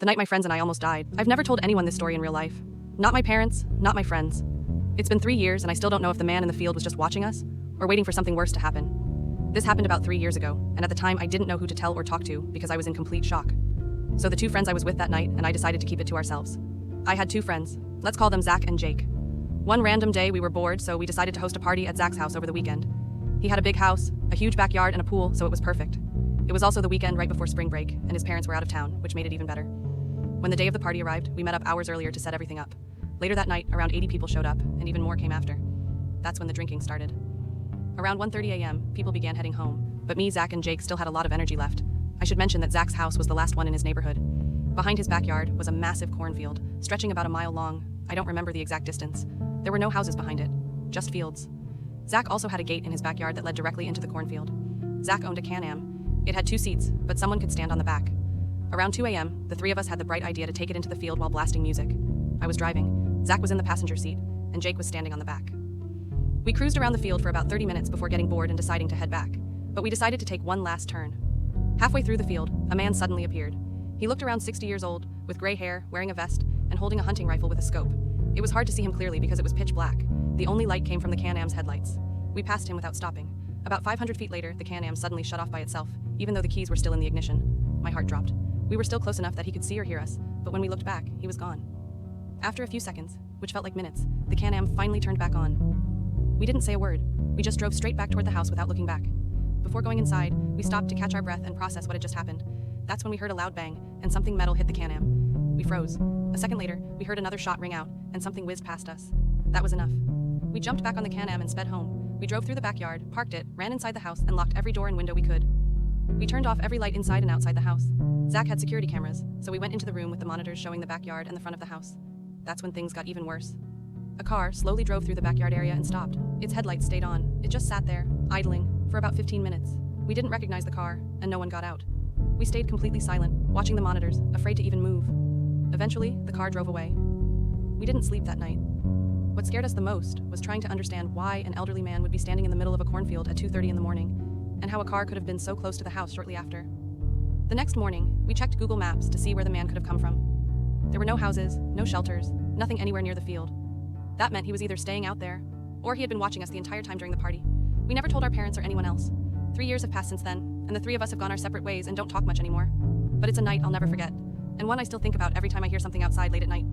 The night my friends and I almost died. I've never told anyone this story in real life. Not my parents, not my friends. It's been 3 years and I still don't know if the man in the field was just watching us or waiting for something worse to happen. This happened about 3 years ago, and at the time I didn't know who to tell or talk to because I was in complete shock. So the two friends I was with that night and I decided to keep it to ourselves. I had two friends. Let's call them Zach and Jake. One random day we were bored, so we decided to host a party at Zach's house over the weekend. He had a big house, a huge backyard, and a pool, so it was perfect. It was also the weekend right before spring break, and his parents were out of town, which made it even better. When the day of the party arrived, we met up hours earlier to set everything up. Later that night, around 80 people showed up, and even more came after. That's when the drinking started. Around 1:30 a.m., people began heading home, but me, Zach, and Jake still had a lot of energy left. I should mention that Zach's house was the last one in his neighborhood. Behind his backyard was a massive cornfield, stretching about a mile long. I don't remember the exact distance. There were no houses behind it, just fields. Zach also had a gate in his backyard that led directly into the cornfield. Zach owned a Can-Am. It had 2 seats, but someone could stand on the back. Around 2 a.m., the three of us had the bright idea to take it into the field while blasting music. I was driving, Zach was in the passenger seat, and Jake was standing on the back. We cruised around the field for about 30 minutes before getting bored and deciding to head back, but we decided to take one last turn. Halfway through the field, a man suddenly appeared. He looked around 60 years old, with gray hair, wearing a vest, and holding a hunting rifle with a scope. It was hard to see him clearly because it was pitch black. The only light came from the Can-Am's headlights. We passed him without stopping. About 500 feet later, the Can-Am suddenly shut off by itself, even though the keys were still in the ignition. My heart dropped. We were still close enough that he could see or hear us, but when we looked back, he was gone. After a few seconds, which felt like minutes, the Can-Am finally turned back on. We didn't say a word. We just drove straight back toward the house without looking back. Before going inside, we stopped to catch our breath and process what had just happened. That's when we heard a loud bang, and something metal hit the Can-Am. We froze. A second later, we heard another shot ring out, and something whizzed past us. That was enough. We jumped back on the Can-Am and sped home. We drove through the backyard, parked it, ran inside the house, and locked every door and window we could. We turned off every light inside and outside the house. Zach had security cameras, so we went into the room with the monitors showing the backyard and the front of the house. That's when things got even worse. A car slowly drove through the backyard area and stopped. Its headlights stayed on. It just sat there, idling, for about 15 minutes. We didn't recognize the car, and no one got out. We stayed completely silent, watching the monitors, afraid to even move. Eventually, the car drove away. We didn't sleep that night. What scared us the most was trying to understand why an elderly man would be standing in the middle of a cornfield at 2:30 in the morning, and how a car could have been so close to the house shortly after. The next morning, we checked Google Maps to see where the man could have come from. There were no houses, no shelters, nothing anywhere near the field. That meant he was either staying out there, or he had been watching us the entire time during the party. We never told our parents or anyone else. 3 years have passed since then, and the three of us have gone our separate ways and don't talk much anymore. But it's a night I'll never forget, and one I still think about every time I hear something outside late at night.